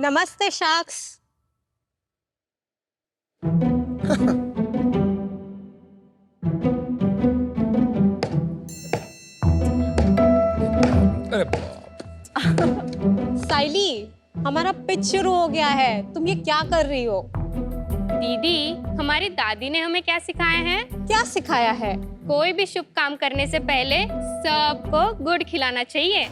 नमस्ते शाक्स। साइली, हमारा पिच शुरू हो गया है। तुम ये क्या कर रही हो? दीदी, हमारी दादी ने हमें क्या सिखाया है? क्या सिखाया है? कोई भी शुभ काम करने से पहले सबको गुड़ खिलाना चाहिए।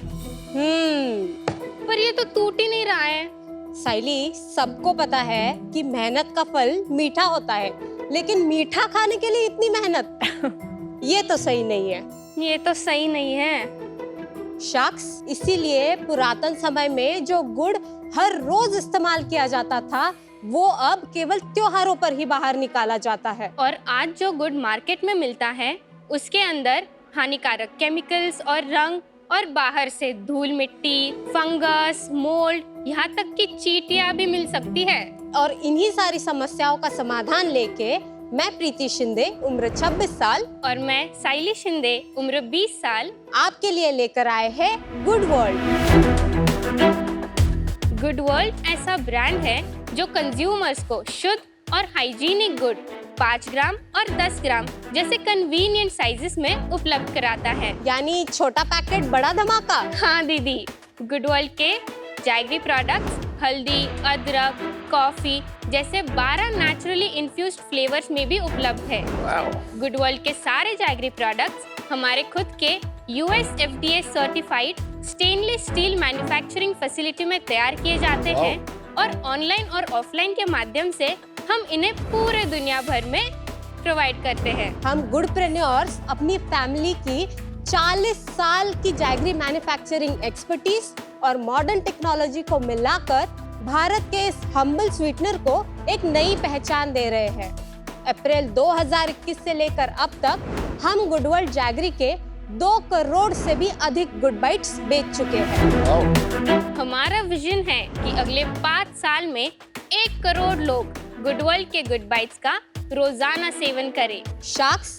पर ये तो टूट ही नहीं रहा है। साइली, सबको पता है कि मेहनत का फल मीठा होता है, लेकिन मीठा खाने के लिए इतनी मेहनत ये तो सही नहीं है। ये तो सही नहीं है। शख्स, इसीलिए पुरातन समय में जो गुड़ हर रोज इस्तेमाल किया जाता था, वो अब केवल त्योहारों पर ही बाहर निकाला जाता है। और आज जो गुड़ मार्केट में मिलता है, उसके अंदर हानिकारक केमिकल्स और रंग, और बाहर से धूल मिट्टी, फंगस, मोल्ड, यहाँ तक कि चींटियां भी मिल सकती है। और इन्हीं सारी समस्याओं का समाधान लेके मैं प्रीति शिंदे, उम्र 26 साल, और मैं साइली शिंदे, उम्र 20 साल, आपके लिए लेकर आए हैं गुड वर्ल्ड। गुड वर्ल्ड ऐसा ब्रांड है जो कंज्यूमर्स को शुद्ध और हाइजीनिक गुड़ 5 ग्राम और 10 ग्राम जैसे कन्वीनियंट साइजेस में उपलब्ध कराता है। यानी छोटा पैकेट बड़ा धमाका। हाँ दीदी, गुड वर्ल्ड के जैगरी प्रोडक्ट्स हल्दी, अदरक, कॉफी जैसे 12 नेचुरली इन्फ्यूज्ड फ्लेवर्स में भी उपलब्ध है। गुड वर्ल्ड के सारे जैगरी प्रोडक्ट्स हमारे खुद के US FDA certified stainless steel manufacturing facility में तैयार किए जाते हैं, और ऑनलाइन और ऑफलाइन के माध्यम से हम इन्हें पूरे दुनिया भर में प्रोवाइड करते हैं। हम गुडप्रेन्योर्स अपनी फैमिली की 40 साल की जैगरी मैन्युफैक्चरिंग एक्सपर्टीज और मॉडर्न टेक्नोलॉजी को मिलाकर भारत के इस हम्बल स्वीटनर को एक नई पहचान दे रहे हैं। अप्रैल 2021 से लेकर अब तक हम गुड वर्ल्ड जैगरी के 2 करोड़ से भी अधिक गुड बाइट्स बेच चुके हैं। हमारा विजन है कि अगले 5 साल में 1 करोड़ लोग गुड वर्ल्ड के गुड बाइट्स का रोजाना सेवन करें। शख्स,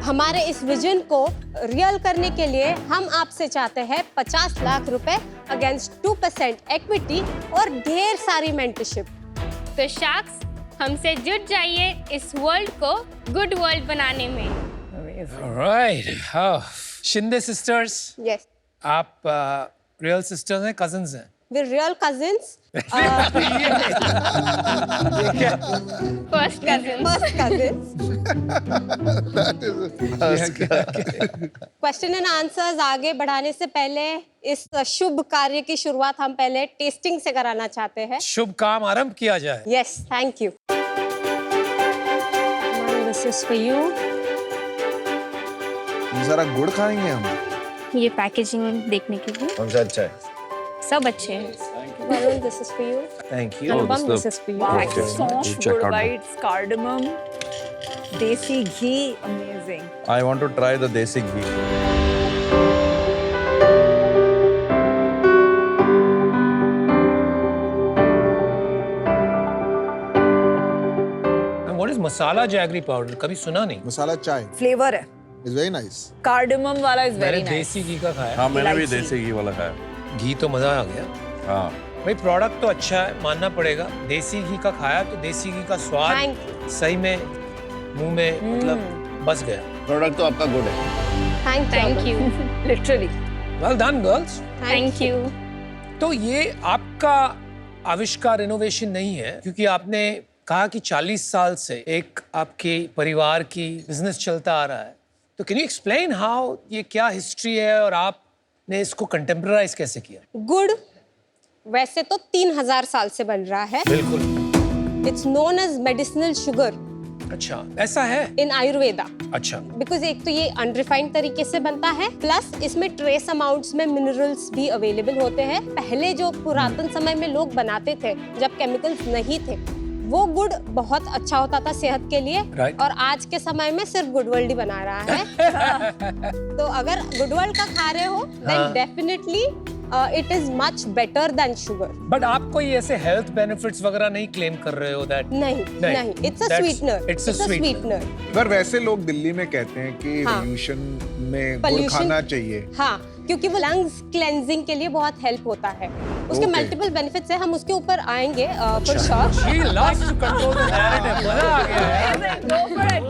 हमारे इस विजन को रियल करने के लिए हम आपसे चाहते हैं 50 लाख रुपए अगेंस्ट 2% इक्विटी और ढेर सारी मेंटरशिप। तो शख्स, हमसे जुट जाइए इस वर्ल्ड को गुड वर्ल्ड बनाने में। Alright. Oh. Shinde sisters, yes, आप रियल सिस्टर्स हैं, कजिन्स हैं? V real cousins. First cousin. Question and answers आगे बढ़ाने से पहले इस शुभ कार्य की शुरुआत हम पहले टेस्टिंग से कराना चाहते हैं। शुभ काम आरंभ किया जाए। Yes, thank you. This is for you. ये सारा गुड़ खाएंगे हम? ये पैकेजिंग देखने के लिए कौन सा अच्छा है? सब अच्छे हैं। Varun, this is for you. Thank you. Anupam, this is for you. Sauce, good bites, cardamom, desi ghee, amazing. I want to try the desi ghee. And what is masala jaggery powder? कभी सुना नहीं। मसाला चाय Flavor है। is very nice. Cardamom वाला is मैंने very nice. देसी घी का खाया। हाँ, मैंने भी इलायची। देसी घी वाला खाया। घी तो मजा आ गया। हाँ। भाई प्रोडक्ट तो अच्छा है, मानना पड़ेगा। देसी घी का खाया तो देसी घी का Thank स्वाद सही में मुंह में मतलब बस गया। प्रोडक्ट तो आपका गुड है। Thank you. Literally. Well done girls. Thank you. तो ये आपका आविष्कार इनोवेशन नहीं है, क्योंकि आपने कहा कि 40 साल से एक आपके परिवार की बिजनेस चलता आ रहा है। तो कैन यू एक्सप्लेन हाउ, ये क्या हिस्ट्री है और आपने इसको कंटेम्परराइज कैसे किया? गुड़ वैसे तो 3000 साल से बन रहा है। बिल्कुल। It's known as medicinal sugar अच्छा, ऐसा है? इन आयुर्वेदा। अच्छा। बिकॉज एक तो ये अनरिफाइंड तरीके से बनता है, प्लस इसमें ट्रेस अमाउंट्स में मिनरल्स भी अवेलेबल होते हैं। पहले जो पुरातन समय में लोग बनाते थे, जब केमिकल्स नहीं थे, वो गुड़ बहुत अच्छा होता था सेहत के लिए। Right. और आज के समय में सिर्फ गुड वर्ल्ड ही बना रहा है। तो अगर गुड वर्ल्ड का खा रहे हो, then definitely it is much better than sugar. But आप कोई ऐसे हेल्थ बेनिफिट्स वगैरह नहीं क्लेम कर रहे हो दैट? नहीं, it's a sweetener. It's a sweetener. पर वैसे लोग दिल्ली में कहते हैं कि हाँ। पोल्यूशन में गुड़ Pollution- खाना चाहिए। हाँ, क्योंकि वो लंग्स क्लेंजिंग के लिए बहुत हेल्प होता है। उसके मल्टीपल बेनिफिट्स हैं, हम उसके ऊपर आएंगे for sure. She loves to control the narrative. मजा आ गया है। Go for it,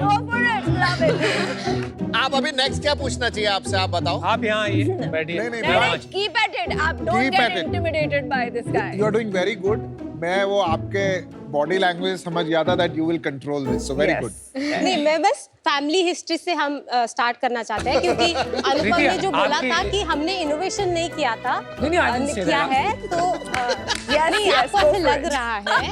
love it. आप अभी नेक्स्ट क्या पूछना चाहिए आपसे, आप बताओ। आप यहाँ आइए, बैठिए। नहीं, Direct, keep at it. आप don't Keep get at it. intimidated by this guy. You are doing very good. मैं वो आपके बॉडी लैंग्वेज समझ गया था that you will control this. So very Yes. good. नहीं, मैं बस फैमिली हिस्ट्री से हम स्टार्ट करना चाहते हैं, क्योंकि अनुपम ने जो बोला आपकी- था कि हमने इनोवेशन नहीं किया था, नहीं, I didn't say किया that. है, तो Yes, नहीं, yes, आपको go ऐसे for लग it. रहा है,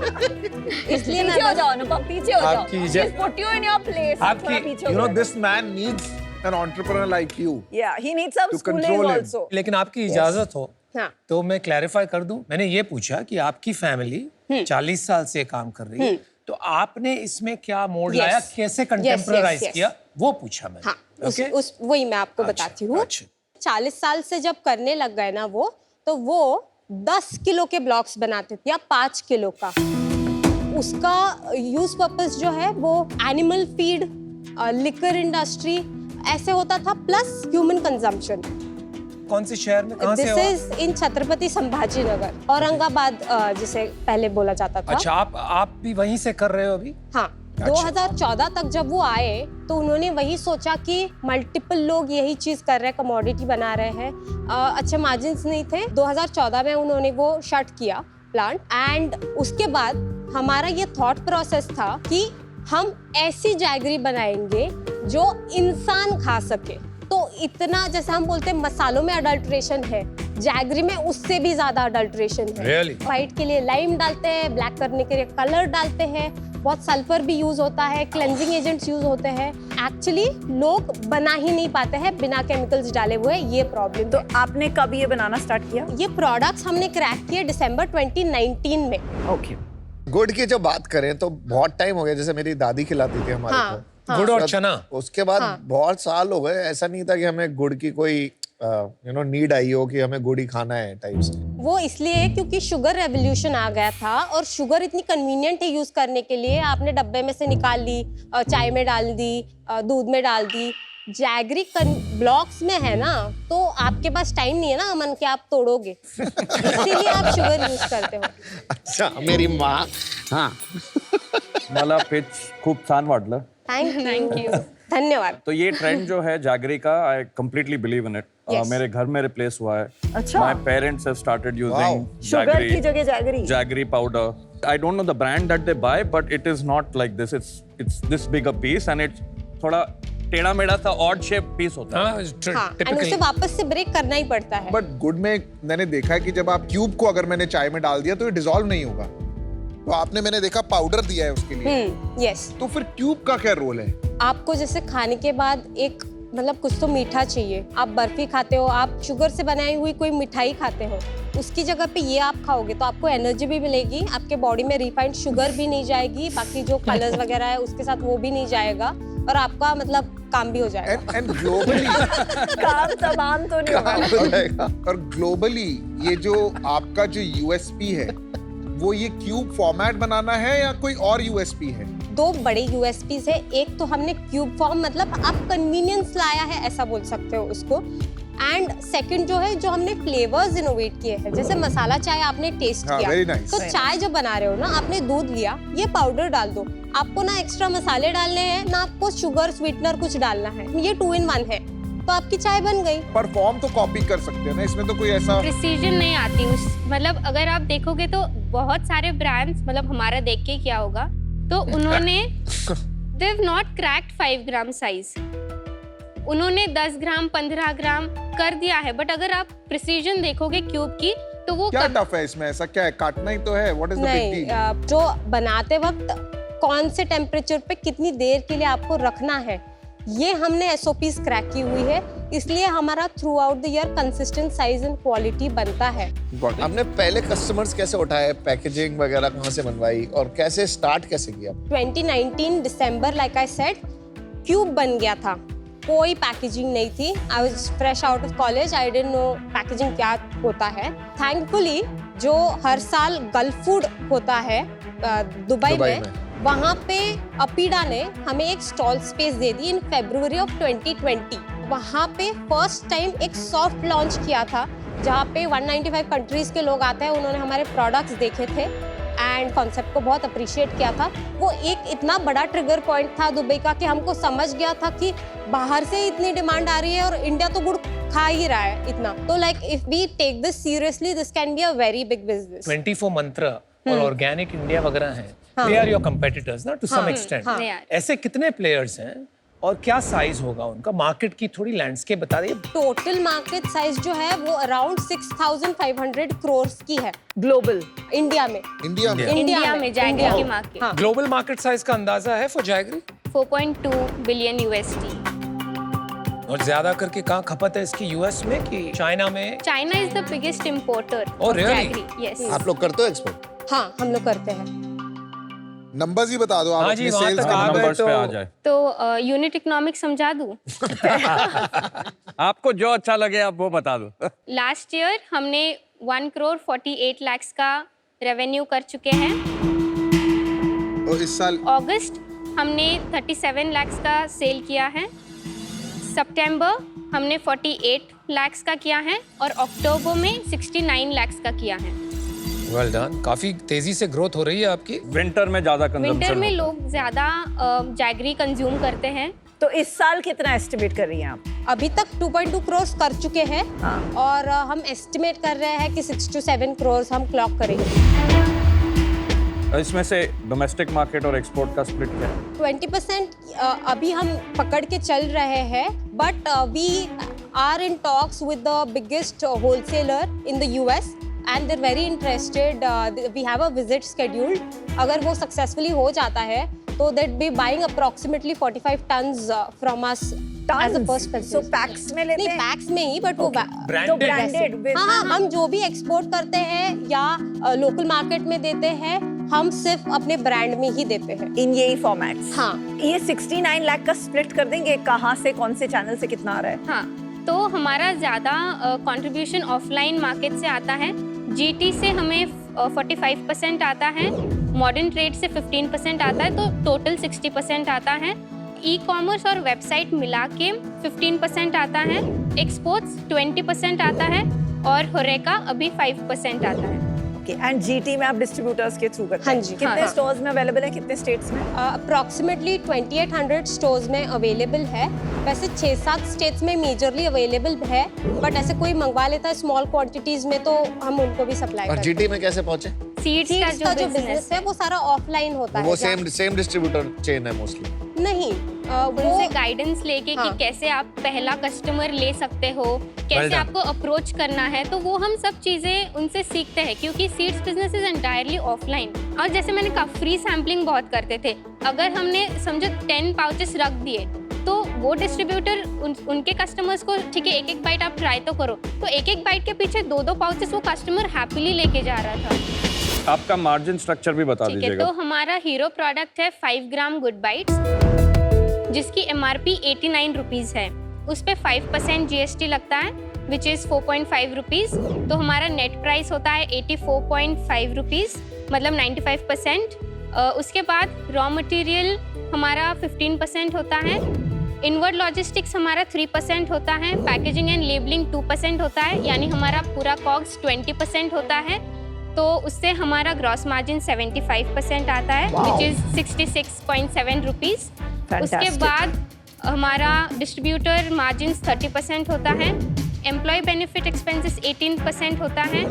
इसलिए पीछे हो मैं जाओ अनुपम, पीछे हो जाओ. आपकी Just put you in your place. आपकी- थोड़ा पीछे हो You know जाओ. this man needs an entrepreneur like you. Yeah, he needs some To schooling control him. also. लेकिन आपकी इजाजत हो हाँ, तो मैं क्लैरिफाई कर दूं। मैंने ये पूछा कि आपकी फैमिली 40 साल से काम कर रही है, तो आपने इसमें क्या मोड़ Yes. लाया, कैसे कंटेम्पराइज yes. किया, वो पूछा मैंने। हाँ, Okay? उस वही मैं आपको अच्छा, बताती हूँ। अच्छा। 40 साल से जब करने लग गए ना वो, तो वो 10 किलो के ब्लॉक्स बनाते थे या 5 किलो का। उसका यूज पर्पस जो है वो एनिमल फीड, लिकर इंडस्ट्री ऐसे होता था, प्लस ह्यूमन कंजम्पशन। कौन से शहर में, कहाँ से दिस हो? इज इन छत्रपति संभाजी नगर, औरंगाबाद, जिसे पहले बोला जाता था। अच्छा, आप भी वहीं से कर रहे हो अभी? हाँ, 2014 तक जब वो आए तो उन्होंने वही सोचा कि मल्टीपल लोग यही चीज कर रहे हैं, कमोडिटी बना रहे हैं, अच्छे मार्जिन्स नहीं थे। 2014 में उन्होंने वो शट किया प्लांट, एंड उसके बाद हमारा ये थॉट प्रोसेस था कि हम ऐसी जैगरी बनाएंगे जो इंसान खा सके। तो इतना, जैसे हम बोलते हैं मसालों में अडल्ट्रेशन है, जैगरी में उससे भी ज्यादा अडल्ट्रेशन है। Really? व्हाइट के लिए लाइम डालते हैं, ब्लैक करने के लिए कलर डालते हैं, बहुत सल्फर भी यूज होता है, क्लेंजिंग एजेंट्स यूज होते हैं। एक्चुअली लोग बना ही नहीं पाते हैं बिना केमिकल्स डाले हुए, ये प्रॉब्लम। तो आपने कब ये बनाना स्टार्ट किया? ये प्रोडक्ट्स हमने क्रैक किए दिसंबर 2019 में। ओके. गुड़ की जब बात करें तो बहुत टाइम हो गया, जैसे मेरी दादी खिलाती थी हमारे हाँ, को। गुड़ और चना। उसके बाद हाँ। बहुत साल हो गए, ऐसा नहीं था कि हमें गुड़ की कोई नीड आई हो कि हमें गुड़ ही खाना है टाइप से। वो इसलिए है क्योंकि शुगर रेवोल्यूशन आ गया था, और शुगर इतनी कन्वीनियंट है यूज करने के लिए। आपने डब्बे में से निकाल ली, चाय में डाल दी, दूध में डाल दी। जैगरी ब्लॉक्स में है ना, तो आपके पास टाइम नहीं है ना अमन कि आप तोड़ोगे, इसीलिए आप शुगर यूज करते हो। अच्छा, मेरी माँ। हाँ, मला पिच खूप छान वाटलं. थैंक यू, धन्यवाद। तो ये ट्रेंड जो है जैगरी का, I completely believe in it. Yes. मेरे घर में रिप्लेस हुआ है. अच्छा. My parents have started using sugar की जगह jaggery. Jaggery powder. I don't know the brand that they buy, but it is not like this. It's this big a piece and it's थोड़ा टेढ़ा मेढ़ा सा odd shape piece होता है. हाँ, हाँ, एंड typical. उसे वापस से ब्रेक करना ही पड़ता है। बट गुड़ में मैंने देखा है कि जब आप क्यूब को अगर मैंने चाय में डाल दिया तो ये डिसॉल्व नहीं होगा। तो आपने, मैंने देखा, पाउडर दिया है उसके लिए। यस। तो फिर क्यूब का क्या रोल है? आपको जैसे खाने के बाद एक मतलब कुछ तो मीठा चाहिए। आप बर्फी खाते हो, आप शुगर से बनाई हुई कोई मिठाई खाते हो, उसकी जगह पे ये आप खाओगे तो आपको एनर्जी भी मिलेगी, आपके बॉडी में रिफाइंड शुगर भी नहीं जाएगी, बाकी जो कलर्स वगैरह है उसके साथ वो भी नहीं जाएगा, और आपका मतलब काम भी हो जाएगा। एंड ग्लोबली काम तमाम तो नहीं होगा. हो जाएगा। और ग्लोबली ये जो आपका जो यूएसपी है, वो ये क्यूब फॉर्मेट बनाना है या कोई और यूएसपी है? दो बड़े यूएसपीज है। एक तो हमने क्यूब फॉर्म, मतलब आप कन्वीनियंस लाया है ऐसा बोल सकते हो उसको, एंड सेकंड जो है, जो हमने फ्लेवर्स इनोवेट किए हैं। जैसे मसाला चाय आपने टेस्ट हाँ, किया, very nice. तो चाय जब बना रहे हो ना, आपने दूध लिया, ये पाउडर डाल दो, आपको ना एक्स्ट्रा मसाले डालने हैं, ना आपको शुगर स्वीटनर कुछ डालना है, ये 2 in 1 है, तो आपकी चाय बन गई। परफॉर्म तो कॉपी कर सकते हैं ना, इसमें तो कोई ऐसा प्रिसीजन नहीं आती उस, मतलब अगर आप देखोगे तो बहुत सारे ब्रांड्स, मतलब हमारा देख के क्या होगा, तो उन्होंने they have not cracked 5 gram size, उन्होंने 10 ग्राम 15 ग्राम कर दिया है। बट अगर आप प्रिसीजन देखोगे क्यूब की, तो वो क्या टफ है इसमें? ऐसा क्या है, काटना ही तो है? व्हाट इज द बिग नहीं, डील? जो बनाते वक्त कौन से टेम्परेचर पे कितनी देर के लिए आपको रखना है, ये हमने एसओपीज क्रैक की हुई है, इसलिए हमारा through out the year consistent size and quality बनता है। आपने पहले कस्टमर्स कैसे उठाए, पैकेजिंग वगैरह कहाँ से बनवाई और कैसे स्टार्ट कैसे किया? 2019 दिसंबर, लाइक आई सेड, क्यूब बन गया था, कोई पैकेजिंग नहीं थी। I was fresh out of college, I didn't know packaging क्या होता है। थैंकफुली जो हर साल गल्फ फूड होता है दुबई में, वहाँ पे अपीडा ने हमें एक stall space they the in February of 2020। वहाँ पे फर्स्ट टाइम एक सॉफ्ट लॉन्च किया था जहाँ पे 195 कंट्रीज के लोग आते हैं। उन्होंने हमारे प्रोडक्ट्स देखे थे एंड कॉन्सेप्ट को बहुत अप्रिशिएट किया था। वो एक इतना बड़ा ट्रिगर पॉइंट था दुबई का कि हमको समझ गया था कि बाहर से इतनी डिमांड आ रही है और इंडिया तो गुड़ खा ही रहा है इतना। तो like if we take this seriously this can be a very big business. 24 Mantra और ऑर्गेनिक इंडिया वगैरह हैं, दे आर योर कंपेटिटर्स ना to some extent. They are. ऐसे कितने प्लेयर्स हैं और क्या साइज होगा उनका? मार्केट की थोड़ी लैंडस्केप बता दीजिए। टोटल मार्केट साइज जो है वो अराउंड 6,500 करोड़ की है ग्लोबल। इंडिया में। इंडिया में इंडिया में जैगरी इंडिया की में। मार्केट हाँ। ग्लोबल मार्केट साइज का अंदाजा है फॉर जैगरी? 4.2 billion USD। और ज्यादा करके कहाँ खपत है इसकी, यूएस में कि चाइना में? China is the biggest importer Oh, really? Jaggery. Yes. आप लोग करते हो एक्सपोर्ट? हाँ, हम लोग करते हैं। नंबर्स ही बता दो आप हाँ अपने जी, वहाँ सेल्स तक के आ गए नंबर्स पे आ तो- जाए। तो यूनिट इकोनॉमिक्स समझा दूं? आपको जो अच्छा लगे आप वो बता दो। लास्ट ईयर हमने 1 करोड़ 48 लाख का रेवेन्यू कर चुके हैं। और इस साल अगस्त हमने 37 लाख का सेल किया है। सितंबर हमने 48 लाख का किया है और अक्टूबर में 69 लाख का किया है। वेल डन, काफी तेजी से ग्रोथ हो रही है आपकी। विंटर में ज्यादा विंटर कंजम्पशन में लोग ज्यादा जैगरी कंज्यूम करते हैं। तो इस साल कितना एस्टिमेट कर रही हैं आप? अभी तक 2.2 करोड़ कर चुके हैं हाँ। और हम एस्टिमेट कर रहे हैं कि 6 to 7 करोड़ हम क्लॉक करेंगे। इसमें से डोमेस्टिक मार्केट और एक्सपोर्ट का स्प्लिट क्या है? 20% अभी हम पकड़ के चल रहे हैं, but we are in talks with the biggest wholesaler in the US and they're very interested. We have a visit scheduled. अगर वो successfully हो जाता है तो they'd be buying approximately 45 tons from us as a first So purchase. packs में लेते नहीं, हैं? पैक्स में ही, बट वो तो ब्रांडेड ब्रांडेड हाँ हाँ, हम जो भी एक्सपोर्ट करते हैं या लोकल मार्केट में देते हैं, हम सिर्फ अपने ब्रांड में ही देते हैं। इन यही फॉर्मेट्स। हाँ। ये 69 लाख का स्प्लिट कर देंगे, कहाँ से कौन से चैनल से कितना आ रहा है? हाँ, तो हमारा ज़्यादा कंट्रीब्यूशन ऑफलाइन मार्केट से आता है। GT से हमें 45% आता है, मॉडर्न ट्रेड से 15% आता है, तो टोटल 60% आता है। ई-कॉमर्स और वेबसाइट मिला के 15% आता है, एक्सपोर्ट्स 20% आता है और होरेका अभी 5% आता है। एंड GT में आप डिस्ट्रीब्यूटर्स के थ्रू करते हैं? हाँ जी, कितने हाँ। स्टोर्स में अवेलेबल है, कितने स्टेट्स में? अप्रॉक्सीमेटली 2800 स्टोर्स में अवेलेबल है। वैसे 6-7 स्टेट्स में मेजरली अवेलेबल है, बट ऐसे कोई मंगवा लेता है स्मॉल क्वांटिटीज में तो हम उनको भी सप्लाई और करते हैं। जीटी में कैसे पहुंचे? सीड्स का सीड्स का जो जो बिजनेस बिजनेस है वो सारा ऑफलाइन होता वो है। सेम डिस्ट्रीब्यूटर चेन है मोस्टली। नहीं, उनसे वो गाइडेंस लेके हाँ। कि कैसे आप पहला कस्टमर ले सकते हो, कैसे done. आपको अप्रोच करना है, तो वो हम सब चीज़ें उनसे सीखते हैं, क्योंकि seeds business is entirely offline. और जैसे मैंने कहा, फ्री सैम्पलिंग बहुत करते थे। अगर हमने समझो 10 पाउचेस रख दिए तो वो डिस्ट्रीब्यूटर उनके कस्टमर्स को, ठीक है, एक बाइट आप ट्राई तो करो, तो एक बाइट के पीछे 2 पाउचेस वो कस्टमर हैप्पीली लेके जा रहा था। आपका मार्जिन स्ट्रक्चर भी बता ठीक है, दीजिएगा। तो हमारा हीरो प्रोडक्ट है 5 ग्राम गुड बाइट्स, जिसकी MRP 89 रुपीज़ है। उस पर 5% GST लगता है, विच इज़ 4.5 रुपीज़। तो हमारा नेट प्राइस होता है 84.5 रुपीज़, मतलब 95%। उसके बाद रॉ मटेरियल हमारा 15% होता है, इनवर्ड लॉजिस्टिक्स हमारा 3% होता है, पैकेजिंग एंड लेबलिंग 2% होता है, यानी हमारा पूरा कॉग्स 20% होता है। तो उससे हमारा ग्रॉस मार्जिन 75% आता है, विच इज़ 66.7 रुपीज़। उसके Fantastic. बाद हमारा डिस्ट्रीब्यूटर मार्जिन 30% होता है, एम्प्लॉय बेनिफिट एक्सपेंसेस 18% होता है,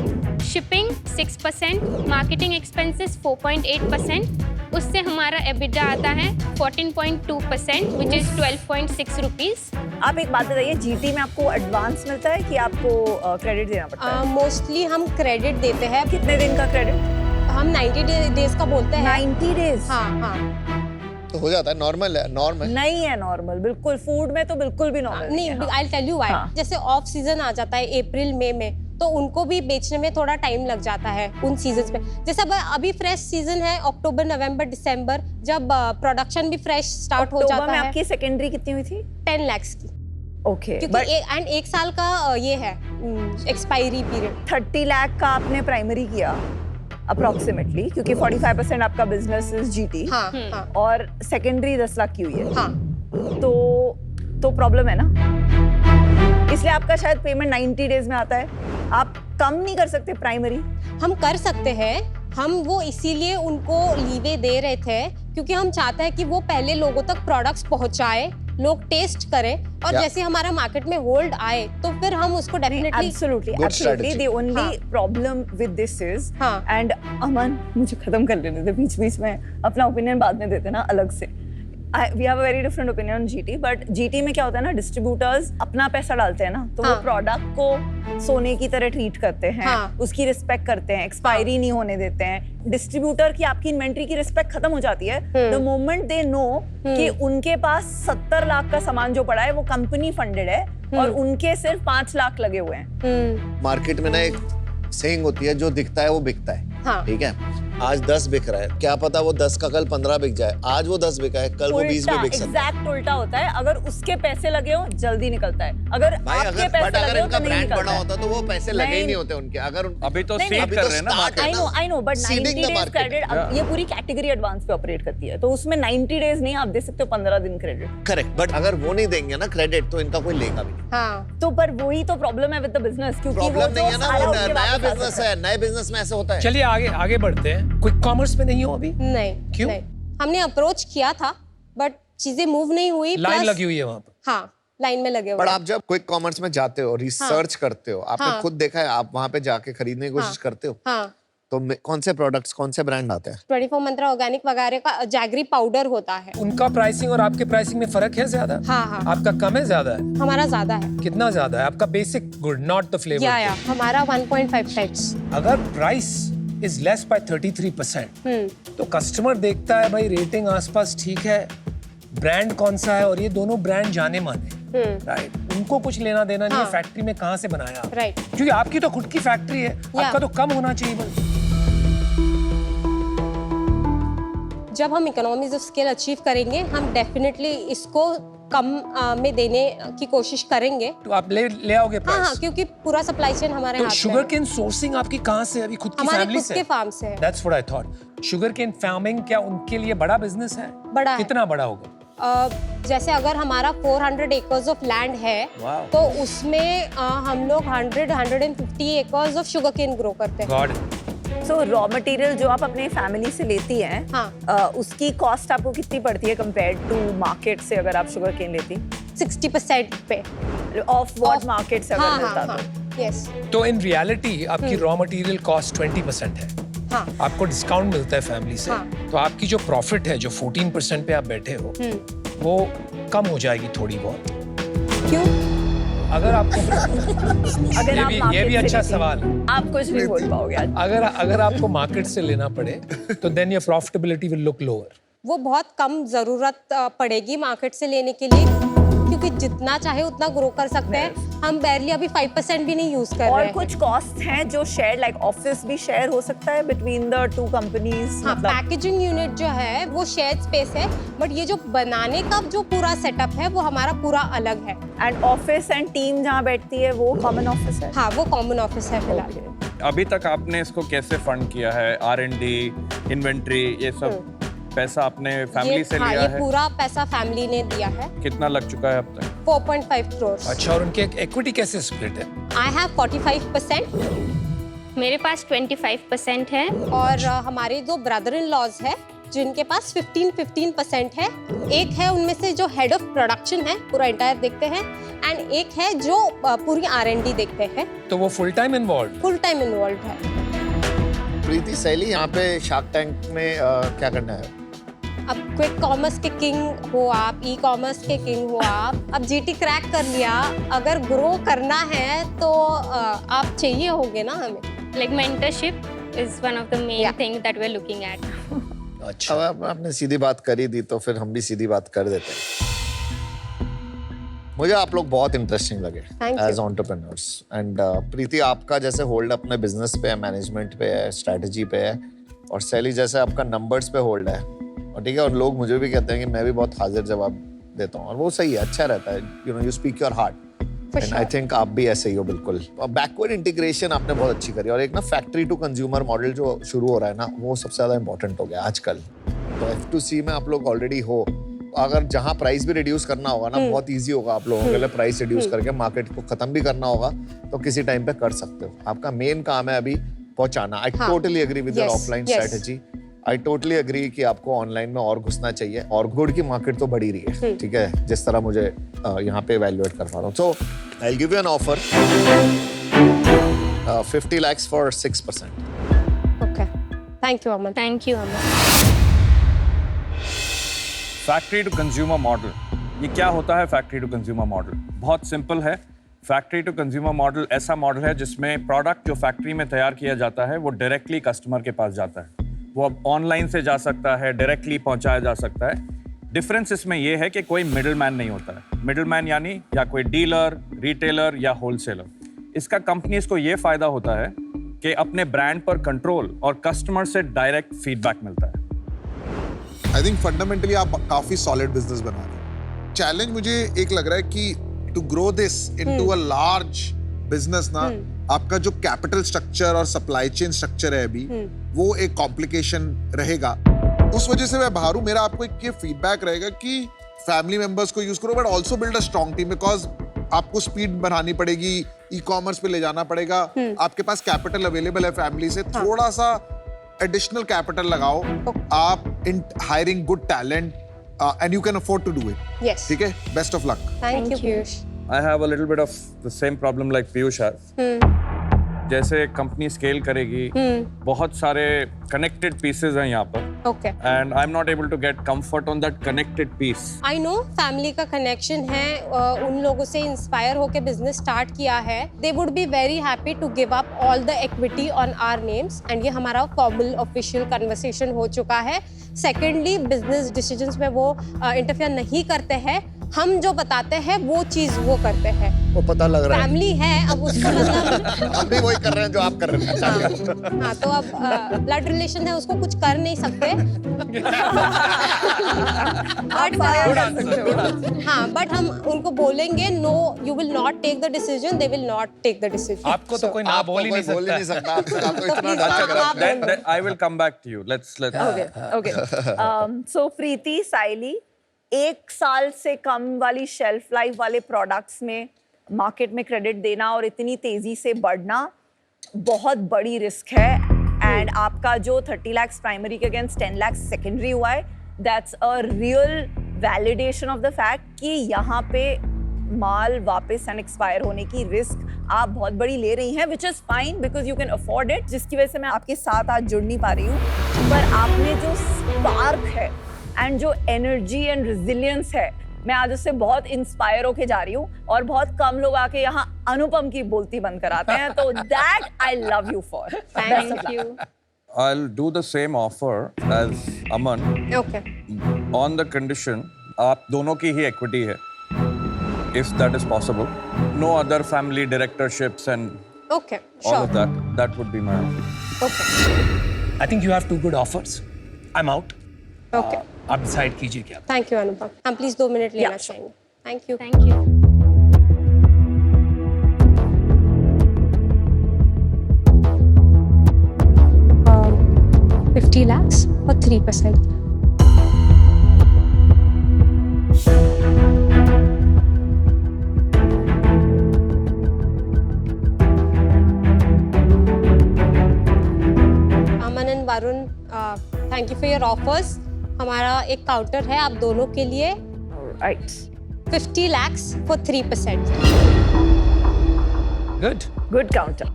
शिपिंग 6%, मार्केटिंग एक्सपेंसेस 4.8%। उससे हमारा EBITDA आता है 14.2%, विच इज़ 12.6 रुपीज़। आप एक बात बताइए, GT में आपको एडवांस मिलता है कि आपको क्रेडिट देना पड़ता है? मोस्टली हम क्रेडिट देते हैं। कितने दिन का क्रेडिट? हम 90 डेज का बोलते हैं। 90 डेज? हाँ हाँ, तो हो जाता है, नॉर्मल है, नॉर्म है। नहीं है नॉर्मल, बिल्कुल फूड में तो बिल्कुल भी नॉर्मल नहीं, है। I tell you why. हाँ। जैसे ऑफ सीजन आ जाता है अप्रैल मई में, तो उनको भी बेचने में थोड़ा टाइम लग जाता है उन सीजन्स पे। जैसे अभी फ्रेश सीजन है अक्टूबर नवंबर दिसंबर, जब प्रोडक्शन भी फ्रेश स्टार्ट हो अक्टूबर जाता में है। आपकी सेकेंडरी कितनी हुई थी? 10 लाख की, ओके, क्योंकि एक साल का ये है एक्सपायरी पीरियड। 30 लाख का आपने प्राइमरी किया अप्रोक्सीमेटली, क्योंकि 45% आपका बिजनेस इज GT। हाँ हाँ और सेकेंडरी 10 लाख की हुई है। हाँ। तो प्रॉब्लम है ना। इसलिए आपका शायद पेमेंट 90 डेज में आता है। आप कम नहीं कर सकते प्राइमरी? हम कर सकते हैं, हम वो इसीलिए उनको लीवे दे रहे थे क्योंकि हम चाहते हैं कि वो पहले लोगों तक प्रोडक्ट्स पहुंचाए, लोग टेस्ट करें और Yeah. जैसे हमारा मार्केट में होल्ड आए तो फिर हम उसको definitely Absolutely, Good absolutely. strategy. The only हाँ. problem with this is, हाँ. and अमन मुझे खत्म कर लेने दे, बीच-बीच में अपना ओपिनियन बाद में देते ना अलग से। We have a very different opinion on GT, but GT में क्या होता है ना, डिस्ट्रीब्यूटर्स अपना पैसा डालते हैं ना, तो वो हाँ. प्रोडक्ट को सोने की तरह ट्रीट करते हैं, हाँ. उसकी रिस्पेक्ट करते हैं, एक्सपायरी नहीं होने देते हैं। डिस्ट्रीब्यूटर की आपकी इन्वेंट्री की रिस्पेक्ट खत्म हो जाती है द मोमेंट दे नो कि उनके पास 70 लाख का सामान जो पड़ा है वो कंपनी फंडेड है और उनके सिर्फ 5 लाख लगे हुए हैं। मार्केट में ना एक सेइंग होती है, जो दिखता है वो बिकता है। हाँ. ठीक है, आज 10 बिक रहा है, क्या पता वो 10 का कल 15 बिक जाए। आज वो 10 बिका है, कल वो 20 भी बिक सकता है। एग्जैक्ट उल्टा होता है। अगर उसके पैसे लगे हो जल्दी निकलता है, अगर भाई आपके अगर पैसे लगे हो इनका तो नहीं ब्रांड निकलता बड़ा है। होता तो वो पैसे लगे ही नहीं। नहीं होते उनके। अगर अभी तो नहीं, सेल अभी कर तो रहे हैं ना start मार्केट। है। I know but 90 Seeding the days market. Credit, ये पूरी कैटेगरी एडवांस पे ऑपरेट करती है, तो उसमें 90 डेज नहीं, आप दे सकते हो 15 दिन क्रेडिट। करेक्ट, बट अगर वो नहीं देंगे ना क्रेडिट तो इनका कोई लेगा भी नहीं। हाँ। तो पर वही तो प्रॉब्लम है विद द बिजनेस, क्योंकि वो प्रॉब्लम जो नहीं है ना, सारा वो उसके नया वापस आ बिजनेस सकता है, नए बिजनेस में ऐसे होता है। चलिए आगे आगे बढ़ते हैं। क्विक कॉमर्स में नहीं हो अभी? नहीं। क्यों? नहीं। हमने अप्रोच किया था बट चीजें मूव नहीं हुई। लाइन plus- लगी हुई है वहां पर। हाँ, लाइन में लगे हुए पर हैं। आप जब क्विक कॉमर्स में जाते हो, रिसर्च करते हो, आपने हाँ. खुद देखा है, आप वहां पे जाके खरीदने की कोशिश करते हो, हाँ, तो कौन से प्रोडक्ट्स, कौन से ब्रांड आते हैं? 24 मंत्रा ऑर्गेनिक वगैरह का जैगरी पाउडर होता है। उनका प्राइसिंग और आपके प्राइसिंग में फर्क है ज्यादा? हाँ, हाँ। आपका कम है ज्यादा है? हमारा ज्यादा है। कितना ज्यादा है? आपका basic good, not the flavour. या हमारा 1.5 टाइप्स। अगर प्राइस इज लेस बाय 33%, तो कस्टमर देखता है भाई रेटिंग आसपास ठीक है, ब्रांड कौन सा है, और ये दोनों ब्रांड जाने माने, राइट? उनको कुछ लेना देना नहीं है हाँ। फैक्ट्री में कहाँ से बनाया आप, राइट। क्योंकि आपकी तो खुद की फैक्ट्री है, आपका तो कम होना चाहिए बस। जब हम इकोनॉमीज ऑफ स्केल अचीव करेंगे, हम डेफिनेटली इसको कम में देने की कोशिश करेंगे। तो आप ले आओगे हाँ, प्राइस? पूरी पूरा सप्लाई चेन हमारे तो हाथ में शुगर है। केन सोर्सिंग आपकी कहाँ से है अभी? खुद की हमारे फैमिली खुद से? के फार्म से है। That's what I thought. Sugarcane farming क्या उनके लिए बड़ा बिजनेस है? बड़ा है। कितना बड़ा होगा? जैसे अगर हमारा 400 एकर्स ऑफ लैंड है, Wow. तो उसमें हम लोग 150 acres of sugar cane grow करते हैं। गॉड। सो रॉ मटेरियल जो आप अपने फैमिली से लेती हैं, हाँ। उसकी कॉस्ट आपको कितनी पड़ती है कंपेयर्ड टू मार्केट से, अगर आप शुगर केन लेती? 60% पे। ऑफ व्हाट मार्केट से हाँ, अगर मिलता हाँ, तो? हाँ, यस। तो इन रियलिटी आपकी रॉ मटेरियल कॉस्ट 20% है, हाँ, आपको डिस्काउंट मिलता है फैमिली से, हाँ। तो आपकी जो प्रॉफिट है, जो 14% पे आप बैठे हो, वो कम हो जाएगी थोड़ी बहुत। क्यों? अगर आपको अगर ये आप भी market से अच्छा लेती हैं, सवाल है। आप कुछ नहीं बोल पाओगे आज। अगर आपको मार्केट से लेना पड़े तो then your profitability will look lower. वो बहुत कम जरूरत पड़ेगी मार्केट से लेने के लिए, क्योंकि जितना चाहे उतना ग्रो कर सकते हैं। हम बैरली अभी 5% भी नहीं यूज कर रहे और हैं। कुछ कॉस्ट हैं जो शेयर, लाइक ऑफिस भी शेयर हो सकता है बिटवीन द टू कंपनीज। हाँ, पैकेजिंग यूनिट जो है वो शेयर्ड स्पेस है, बट ये जो बनाने का जो पूरा सेटअप है वो हमारा पूरा अलग है। एंड ऑफिस एंड टीम जहाँ बैठती है वो कॉमन ऑफिस है। हाँ, वो कॉमन ऑफिस है फिलहाल। अभी तक आपने इसको कैसे फंड किया है? R&D, इन्वेंट्री, ये सब पैसा आपने फैमिली से हाँ, लिया ये है? पूरा पैसा फैमिली ने दिया है। कितना लग चुका है अब तक? 4.5 करोड़। अच्छा, और उनके इक्विटी कैसे स्प्लिट है? आई हैव 45% मेरे पास 25% है। और हमारे जो ब्रदर इन लॉज है जिनके पास 15% है। एक है उनमें से जो हेड ऑफ प्रोडक्शन है, पूरा एंटायर देखते हैं, एंड एक है जो पूरी R&D देखते हैं। तो वो full time involve? Full time involve है। प्रीति सैली, यहाँ पे शार्क टैंक में क्या करना है? अब क्विक कॉमर्स के किंग हो आप, ई कॉमर्स के किंग हो आप, अब जीटी क्रैक कर लिया, अगर ग्रो करना है तो आप चाहिए होगे ना हमें। Like mentorship is one of the main things that we're looking at. अच्छा, अब आपने सीधी बात करी दी तो फिर हम भी सीधी बात कर देते हैं। मुझे आप लोग बहुत इंटरेस्टिंग लगे Thank you. As entrepreneurs. And Preeti, आपका जैसे होल्ड अपने बिजनेस पे है, मैनेजमेंट पे है, स्ट्रेटजी पे है, और सैली जैसे आपका नंबर्स पे होल्ड है। और ठीक है, और लोग मुझे भी कहते हैं कि मैं भी बहुत हाजिर जवाब देता हूँ, और वो सही है, अच्छा रहता है। You speak your heart. And I think आप भी ऐसे ही हो बिल्कुल। बैकवर्ड इंटीग्रेशन आपने बहुत अच्छी करी, और एक ना फैक्ट्री टू कंज्यूमर मॉडल जो शुरू हो रहा है ना, वो सबसे ज्यादा इंपॉर्टेंट हो गया आजकल। तो F2C में आप लोग ऑलरेडी हो, अगर जहाँ प्राइस भी रिड्यूस करना होगा ना, बहुत इजी होगा आप लोगों के लिए प्राइस रिड्यूस करके मार्केट को खत्म भी करना होगा, तो किसी टाइम पे कर सकते हो। आपका मेन काम है अभी पहुंचाना। I totally agree with your offline strategy. I totally agree कि आपको ऑनलाइन में और घुसना चाहिए, और गुड़ की मार्केट तो बढ़ ही रही है, ठीक है, जिस तरह मुझे यहाँ पे इवैल्यूएट कर पा रहा हूँ। So I will give you an offer 50 lakhs for 6%. Okay, thank you Aman. Thank you Aman. Factory to consumer model, ये क्या होता है? फैक्ट्री टू कंज्यूमर मॉडल बहुत सिंपल है। फैक्ट्री टू कंज्यूमर मॉडल ऐसा मॉडल है जिसमें प्रोडक्ट जो फैक्ट्री में तैयार किया जाता है वो डायरेक्टली कस्टमर के पास जाता है। वो अब ऑनलाइन से जा सकता है, डायरेक्टली पहुंचाया जा सकता है। डिफरेंस इसमें यह है कि कोई मिडिल मैन नहीं होता है। मिडिल मैन यानी या कोई डीलर, रिटेलर या होलसेलर। इसका कंपनीज को ये फायदा होता है कि अपने ब्रांड पर कंट्रोल और कस्टमर से डायरेक्ट फीडबैक मिलता है। आई थिंक फंडामेंटली आप काफी सॉलिड बिजनेस बना रहे हैं। चैलेंज मुझे एक लग रहा है कि to grow this into a large business ना, आपका जो कैपिटल स्ट्रक्चर और सप्लाई चेन स्ट्रक्चर है अभी, वो एक कॉम्प्लिकेशन रहेगा। उस वजह से मैं बाहर हूं। मेरा आपको एक ये फीडबैक रहेगा कि फैमिली मेंबर्स को यूज करो, but also build a strong team, because आपको स्पीड बढ़ानी पड़ेगी, ई कॉमर्स पे ले जाना पड़ेगा। आपके पास कैपिटल अवेलेबल है फैमिली से, थोड़ा सा एडिशनल कैपिटल लगाओ आप in hiring good talent, and you can afford to do it. Yes, ठीक है, best of luck. Thank you Piyush. I have a little bit of the same problem like Piyush has. जैसे company scale करेगी, बहुत सारे connected pieces हैं यहाँ पर, okay, and I'm not able to get comfort on that connected piece. I know family का connection है, उन लोगों से इंस्पायर होकर बिजनेस स्टार्ट किया है। They would be very happy to give up all the equity on our names, and ये हमारा फॉर्मल ऑफिशियल कन्वर्सेशन हो चुका है। सेकेंडली, बिजनेस डिसीजंस में वो इंटरफेयर नहीं करते हैं। हम जो बताते हैं वो चीज वो करते हैं। वो पता लग रहा है, फैमिली है, अब उसका मतलब हम भी वही कर रहे हैं जो आप कर रहे हैं। हाँ, तो अब ब्लड रिलेशन है, उसको कुछ कर नहीं सकते। हाँ, बट हम उनको बोलेंगे no, you will not take the decision, they will not take the decision. आपको तो कोई ना बोल ही नहीं सकता। आपको इतना तो डर लग रहा है। Then I will come back to you. Let's. Okay. So Preeti, Saily, 1 साल से कम वाली शेल्फ लाइफ वाले प्रोडक्ट्स में मार्केट में क्रेडिट देना और इतनी तेजी से बढ़ना बहुत बड़ी रिस्क है। एंड आपका जो 30 lakhs प्राइमरी के अगेंस्ट 10 lakhs सेकेंडरी हुआ है, that's a real validation of the fact कि यहाँ पे माल वापस एंड एक्सपायर होने की रिस्क आप बहुत बड़ी ले रही हैं, which is fine because you can afford it, जिसकी वजह से मैं आपके साथ आज जुड़ नहीं पा रही हूँ। पर आपने जो स्पार्क है एंड जो एनर्जी एंड रेजिलियंस है, मैं आज उससे बहुत इंस्पायर होके जा रही हूँ। और बहुत कम लोग आके यहाँ अनुपम की बोलती बंद कराते हैं, तो that I love you for. Thank you. I'll do the same offer as Aman okay, on the condition आप दोनों की ही equity है, if that is possible. No other family directorships and okay, all of sure, that. That would be my offer. Okay, I think you have two good offers. I'm out. Okay. आप decide कीजिए क्या। Thank you अनुपम। हम please 2 minute लेना चाहेंगे। Thank you. Thank you. 50 lakhs or 3%? Aman and Varun, thank you for your offers. हमारा एक counter है आप दोनों के लिए, right, 50 lakhs for 3%, Good. Good counter.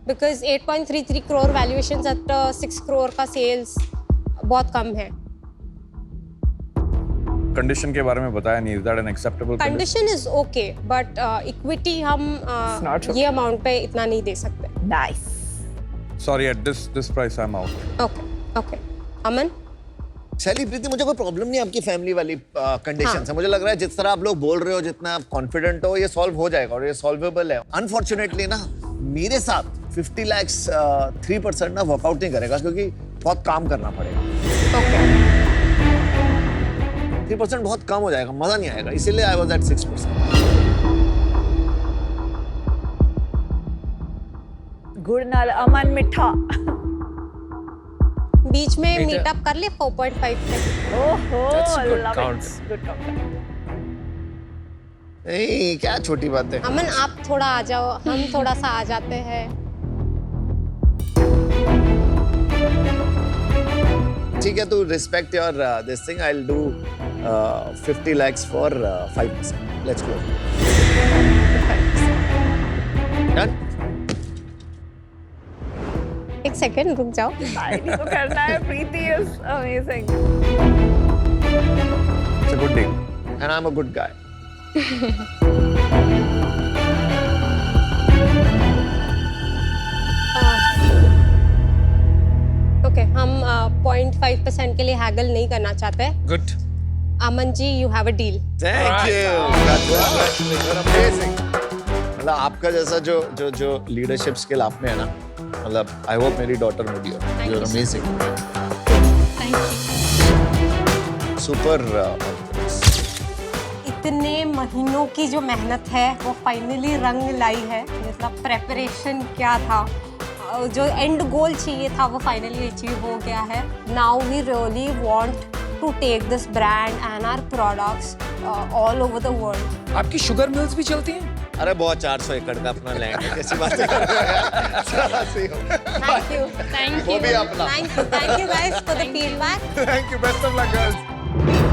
because 8.33 crore valuations at 6 crore का sales बहुत कम है। Condition के बारे में बताया नहीं. Is that an acceptable condition? Condition is okay, but equity हम not okay. ये amount पे इतना नहीं दे सकते। Nice. Sorry, at this price I'm out. Okay, okay. अमन? शैली, प्रीति, मुझे कोई प्रॉब्लम नहीं आपकी फैमिली वाली कंडीशन हाँ. से। मुझे लग रहा है जिस तरह आप लोग बोल रहे हो, जितना आप कॉन्फिडेंट हो, ये सॉल्व हो जाएगा और ये सॉल्वेबल है। अनफॉर्चुनेटली ना, मेरे साथ 50 lakhs 3% ना वर्कआउट नहीं करेगा, क्योंकि बहुत काम करना पड़ेगा। Okay. 3% बहुत कम हो जाएगा, मजा नहीं आएगा, इसीलिए आई वाज एट 6%। गुड़ नाल अमन मिठा। बीच में Meet मीटअप कर ले 4.5 पे। ओहो That's a good love count. it. Good count. नहीं क्या छोटी बात है। अमन आप थोड़ा आ जाओ, हम थोड़ा सा आ जाते हैं। ठीक है, तू respect your this thing, I will do 50 lakhs for 5%. Let's go. Done? एक सेकंड रुक जाओ। शायरी तो करना है। प्रीति is amazing. It's a good deal. And I'm a good guy. Okay, हम 0.5% के लिए हैगल नहीं करना चाहते। Good. Aman ji, you have a deal. Thank you. You're amazing. मतलब आपका जैसा जो लीडरशिप स्किल आप में है ना, मतलब आई होप मेरी डॉटर में भी हो। You're amazing. सुपर। इतने महीनों की जो मेहनत है वो फाइनली रंग लाई है। मतलब प्रेपरेशन क्या था, जो एंड गोल चाहिए था वो फाइनली अचीव हो गया है। Now we really want to take this brand and our products all over the world. आपकी शुगर मिल्स भी चलती हैं? अरे बहुत 400 एकड़ का अपना लैंड है, कैसी बातें कर रहे हो यार? चलो, see you. Thank you, thank वो यू। भी अपना। Thank you guys for the feedback. Thank you. Best of luck, girls.